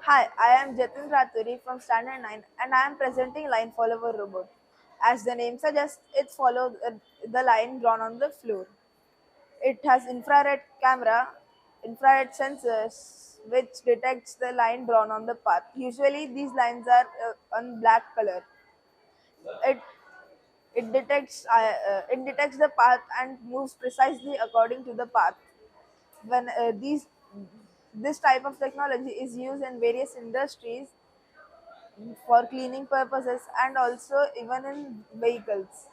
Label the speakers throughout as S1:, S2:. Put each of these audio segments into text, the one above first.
S1: Hi, I am Jatin Raturi from Standard 9 and I am presenting Line Follower Robot. As the name suggests, it follows the line drawn on the floor. It has infrared sensors which detects the line drawn on the path. Usually these lines are on black color. It it detects the path and moves precisely according to the path. When this type of technology is used in various industries for cleaning purposes and also even in vehicles.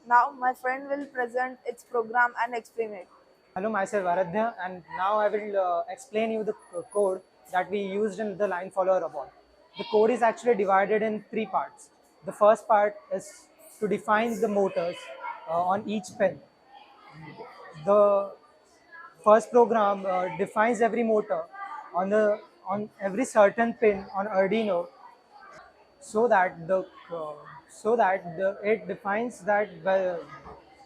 S1: Now my friend will present its program and explain it.
S2: Hello, myself Aradhya, and now I will explain you the code that we used in the line follower robot. The code is actually divided in three parts. The first part is to define the motors on each pin. The first program defines every motor on every certain pin on Arduino, so that it defines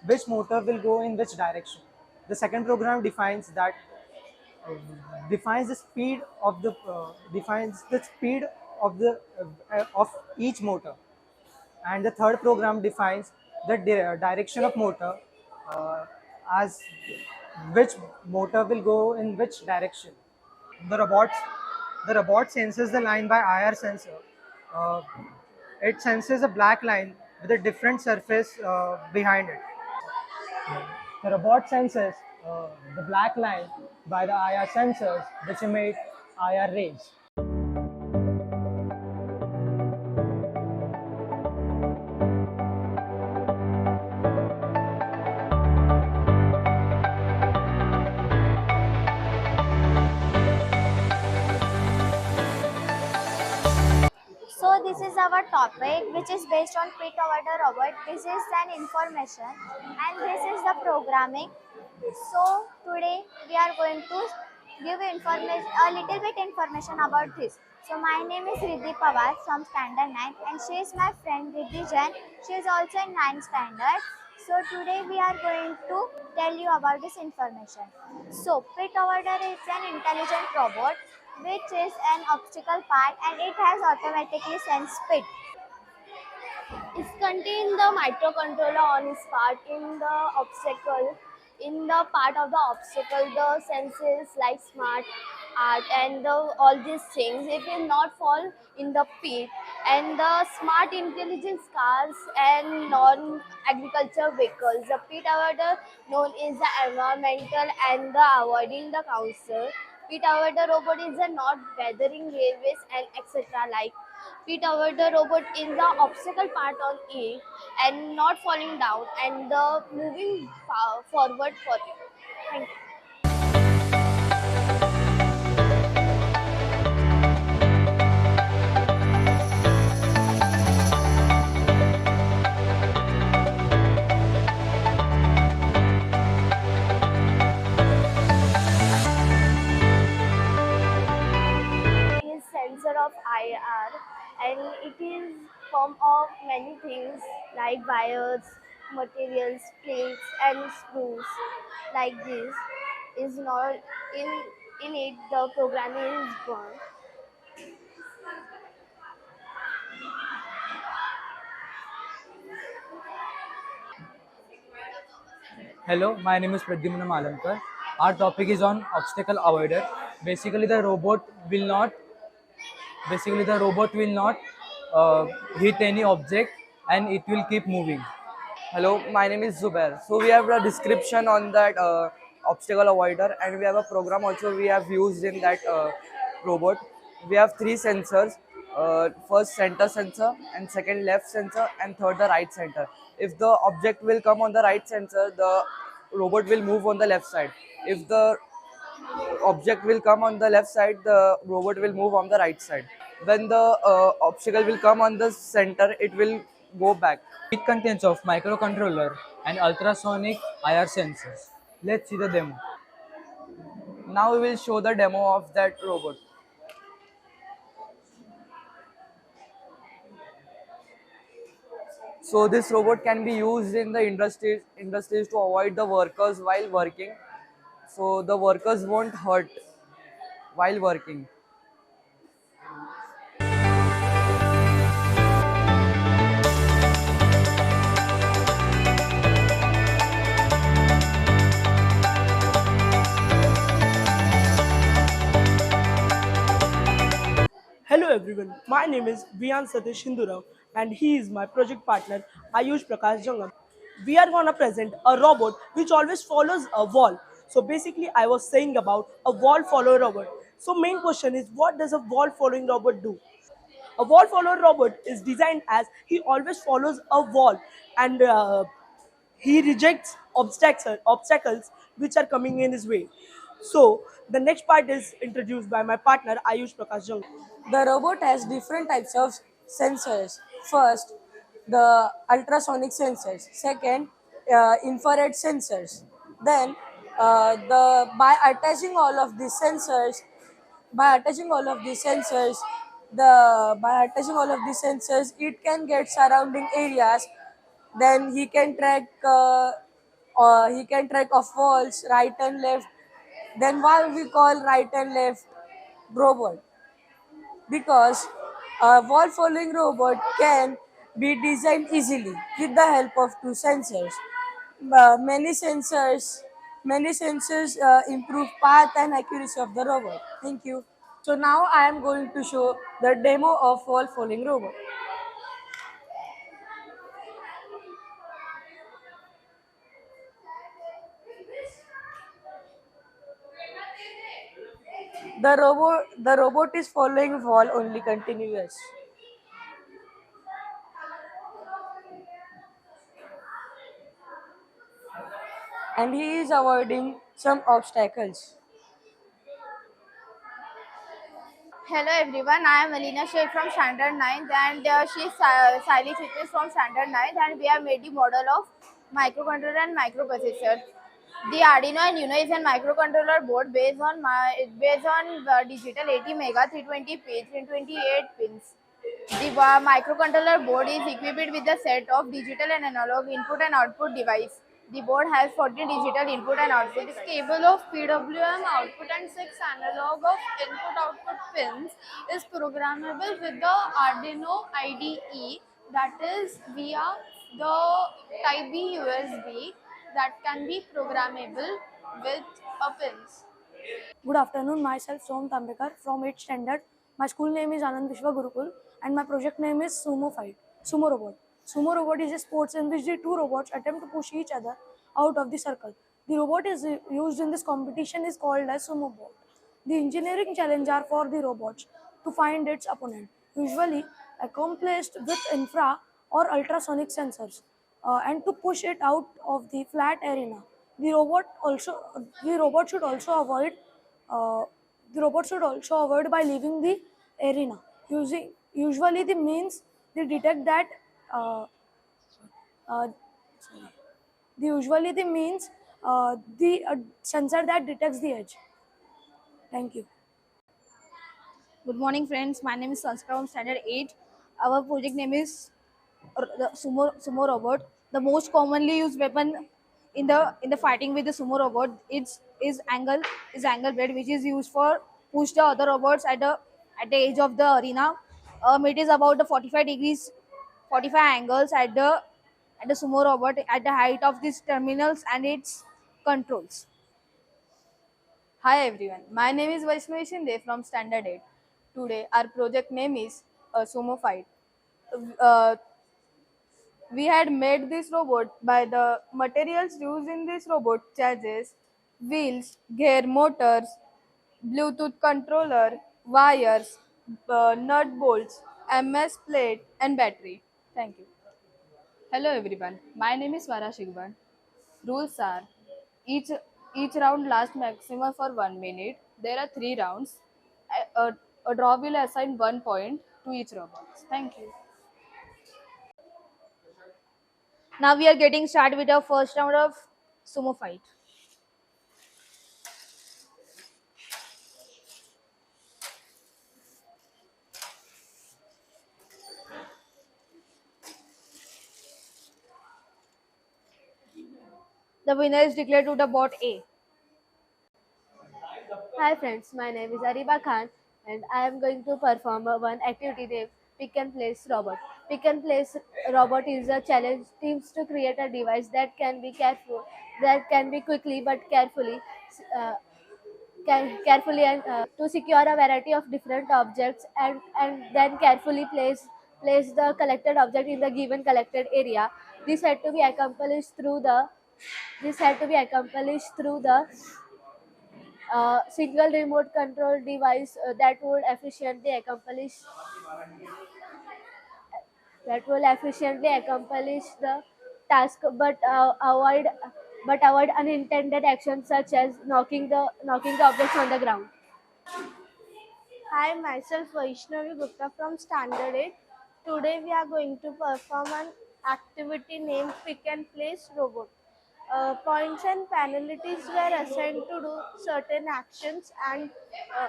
S2: which motor will go in which direction. The second program defines the speed of of each motor, and the third program defines the direction of motor, uh, as which motor will go in which direction. The robot senses the line by IR sensor. Uh, it senses a black line with a different surface behind it. The robot senses the black line by the IR sensors, which emit IR rays.
S3: So this is our topic which is based on Pit Order Robot. This is an information and this is the programming. So today we are going to give information a little bit information about this. So my name is Riddhi Pawar from Standard 9 and she is my friend Riddhi Jain. She is also in 9th standard. So today we are going to tell you about this information. So Pit Order is an intelligent robot which is an obstacle part and it has automatically sensed speed.
S4: It contains the microcontroller on its part in the obstacle. In the part of the obstacle, the senses like smart art and all these things, it will not fall in the pit. And the smart intelligence cars and non-agriculture vehicles. The pit avoider known is the environmental and the avoiding the council. Pit avoider robot is the not weathering railways and etc. like Pit avoid the robot in the obstacle part on it and not falling down and the moving forward for it. Thank you. Is sensor of IR and it is form of many things like wires, materials, plates and screws like this is not in it the programming is gone.
S5: Hello, my name is Pradyumna Malankar. Our topic is on obstacle avoider. Basically, the robot will not basically the robot will not hit any object, and it will keep moving.
S6: Hello, my name is Zubair. So we have a description on that obstacle avoider, and we have a program also we have used in that robot. We have three sensors: first center sensor, and second left sensor, and third the right center. If the object will come on the right sensor, the robot will move on the left side. If the object will come on the left side, the robot will move on the right side. When the obstacle will come on the center, it will go back.
S5: It contains of microcontroller and ultrasonic IR sensors. Let's see the demo.
S6: Now we will show the demo of that robot. So this robot can be used in the industries to avoid the workers while working. So the workers won't hurt while working.
S7: Hello everyone, my name is Vian Satish Hindurao and he is my project partner Ayush Prakash Jangam. We are gonna present a robot which always follows a wall. So basically I was saying about a wall follower robot. So main question is, what does a wall following robot do? A wall follower robot is designed as he always follows a wall and he rejects obstacles which are coming in his way. So the next part is introduced by my partner Ayush Prakash Jang.
S6: The robot has different types of sensors. First, the ultrasonic sensors. Second, infrared sensors. Then, by attaching all of these sensors, it can get surrounding areas. Then he can track of walls, right and left. Then why we call right and left robot? Because a wall following robot can be designed easily with the help of two sensors. Many sensors improve path and accuracy of the robot. Thank you. So now I am going to show the demo of wall following robot. The robot is following wall only continuous. And he is avoiding some obstacles.
S8: Hello everyone, I am Alina Sheikh from Standard 9th and she is Sally Chitris from Standard 9th and we have made the model of microcontroller and microprocessor. The Arduino and Uno is a microcontroller board based on digital 80 mega 320p 328 pins. The microcontroller board is equipped with a set of digital and analog input and output device. The board has 14 digital input and output. This cable of PWM output and 6 analog of input-output pins is programmable with the Arduino IDE, that is via the Type B USB that can be programmable with a pins.
S9: Good afternoon, myself Som Tambekar from 8th standard. My school name is Anand Vishwa Gurukul and my project name is Sumo Fight, Sumo Robot. Sumo Robot is a sport in which the two robots attempt to push each other out of the circle. The robot is used in this competition is called as Sumo Bot. The engineering challenge are for the robots to find its opponent, usually accomplished with infra or ultrasonic sensors, and to push it out of the flat arena. The robot should also avoid by leaving the arena. Using usually the means they detect that uh, the usually the means the sensor that detects the edge. Thank you.
S8: Good morning, friends. My name is Sanskar from Standard 8. Our project name is the sumo robot. The most commonly used weapon in the fighting with the sumo robot is angle blade, which is used for push the other robots at the edge of the arena. It is about the 45 degrees, 45 angles at the sumo robot at the height of these terminals and its controls.
S10: Hi everyone, my name is Vaishnavi Shinde from Standard 8. Today our project name is Sumo Fight. Uh, we had made this robot by the materials used in this robot charges, wheels, gear, motors, Bluetooth controller, wires, nut bolts, MS plate and battery. Thank you. Hello everyone, my name is Vara Shigban. Rules are each each round lasts maximum for 1 minute. There are 3 rounds. A draw will assign 1 point to each robot. Thank you.
S8: Now we are getting started with our first round of sumo fight. The winner is declared to the bot A.
S4: Hi friends, my name is Ariba Khan and I am going to perform one activity named Pick and Place Robot. Pick and Place Robot is a challenge teams to create a device that can be quickly but carefully uh, carefully and to secure a variety of different objects, and then carefully place the collected object in the given collected area. This had to be accomplished through the single remote control device that would efficiently accomplish the task, but avoid unintended actions such as knocking the objects on the ground.
S11: Hi, myself Vaishnavi Gupta from Standard 8. Today we are going to perform an activity named Pick and Place Robot. Points and penalties were assigned to do certain actions, and uh,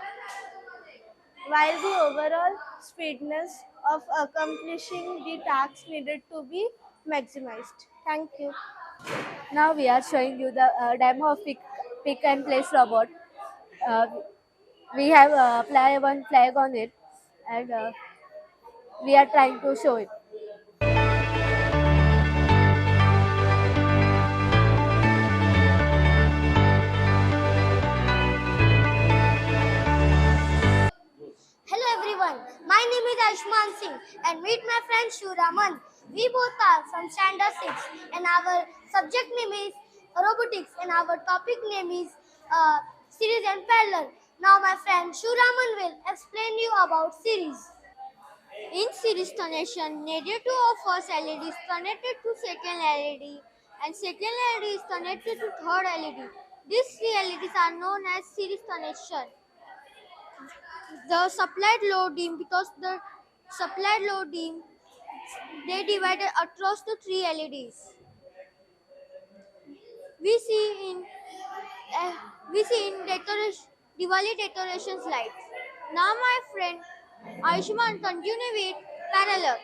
S11: while the overall speediness of accomplishing the task needed to be maximized. Thank you.
S4: Now we are showing you the demo of pick and place robot. Uh, we have apply one flag on it, and we are trying to show it.
S3: Hello everyone, my name is Aishman Singh and meet my friend Shuraman. We both are from Standard 6 and our subject name is robotics and our topic name is series and parallel. Now my friend Shuraman will explain you about series. In series connection, negative of first LED is connected to second LED and second LED is connected to third LED. These three LEDs are known as series connection. The supplied load dim because the supplied load dim they divided across the three LEDs. We see in uh, we see in Diwali decorations lights. Now my friend Aishman continue with parallel.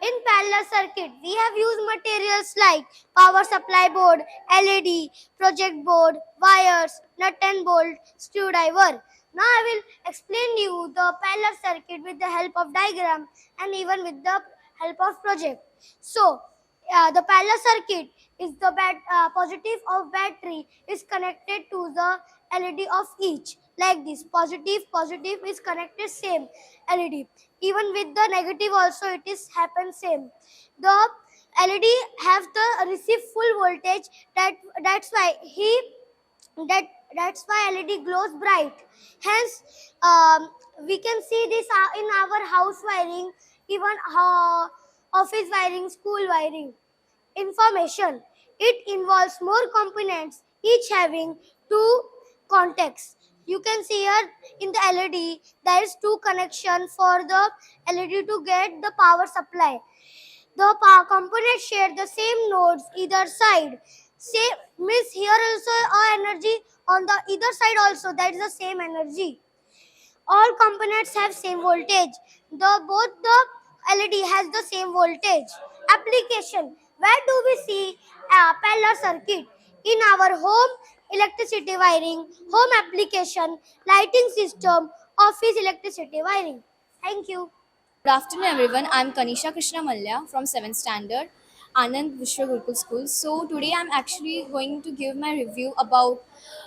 S3: In parallel circuit, we have used materials like power supply board, LED, project board, wires, nut and bolt, screwdriver. Now I will explain you the parallel circuit with the help of diagram and even with the help of project. So, the parallel circuit is the positive of battery is connected to the LED of each. Like this, positive is connected same LED. Even with the negative also it is happen same. The LED have the receive full voltage. That's why that that's why LED glows bright. Hence, we can see this in our house wiring, even office wiring, school wiring. Information. It involves more components, each having two contacts. You can see here in the LED, there is two connection for the LED to get the power supply. The power components share the same nodes either side. Same means here also energy on the either side also that is the same energy. All components have same voltage. Both the LED has the same voltage. Application. Where do we see a parallel circuit? In our home electricity wiring, home application, lighting system, office electricity wiring. Thank you.
S12: Good afternoon, everyone. I'm Kanisha Krishna Malya from 7th Standard, Anand Vishwa Gurukul School. So today I'm actually going to give my review about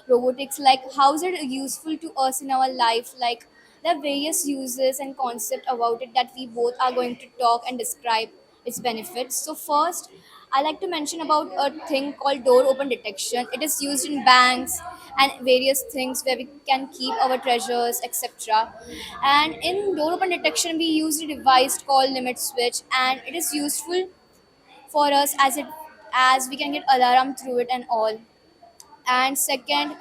S12: robotics, like how is it useful to us in our life, like the various uses and concept about it that we both are going to talk and describe its benefits. So first, I like to mention about a thing called door open detection. It is used in banks and various things where we can keep our treasures, etc. And in door open detection, we use a device called limit switch, and it is useful for us as we can get alarm through it and all. And second,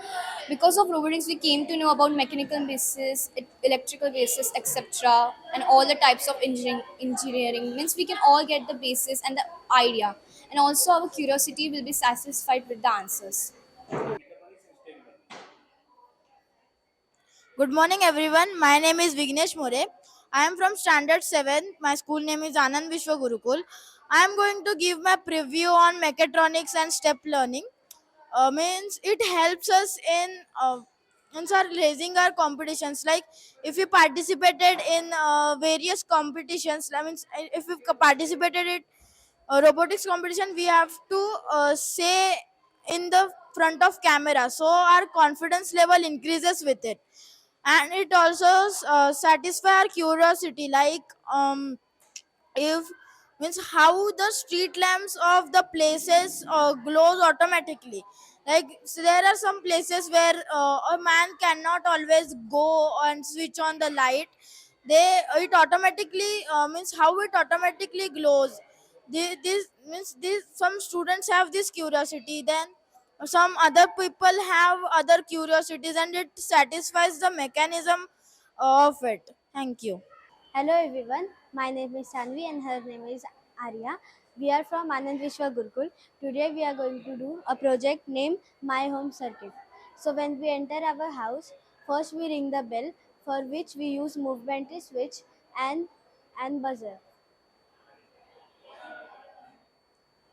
S12: because of robotics we came to know about mechanical basis, electrical basis, etc., and all the types of engineering means we can all get the basis and the idea, and also our curiosity will be satisfied with the answers.
S13: Good morning, everyone. My name is Vignesh More. I am from Standard 7. My school name is Anand Vishwa Gurukul. I am going to give my preview on mechatronics and step learning. Means it helps us in raising our competitions. Like if we participated in various competitions, I mean, if we participated in robotics competition, we have to say in the front of camera, so our confidence level increases with it. And it also satisfy our curiosity, like if means how the street lamps of the places glows automatically. Like, so there are some places where a man cannot always go and switch on the light. They it automatically means how it automatically glows. This means this, some students have this curiosity, then some other people have other curiosities, and it satisfies the mechanism of it. Thank you.
S3: Hello everyone, my name is Sanvi and her name is Arya. We are from Anand Vishwa Gurukul. Today we are going to do a project named My Home Circuit. So when we enter our house, first we ring the bell, for which we use movementary switch and buzzer.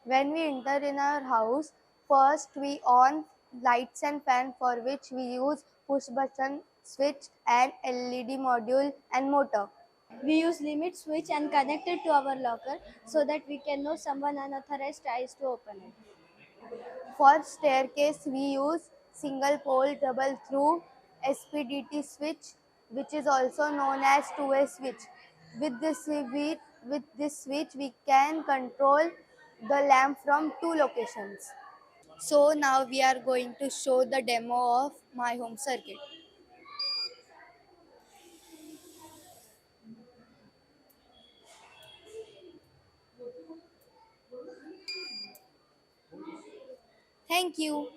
S14: When we enter in our house, first we on lights and fan, for which we use push button switch and LED module and motor.
S3: We use limit switch and connect it to our locker so that we can know someone unauthorized tries to open it.
S14: For staircase, we use single pole double through SPDT switch, which is also known as two-way switch. With this switch, we can control the lamp from two locations.
S12: So now we are going to show the demo of my home circuit. Thank you.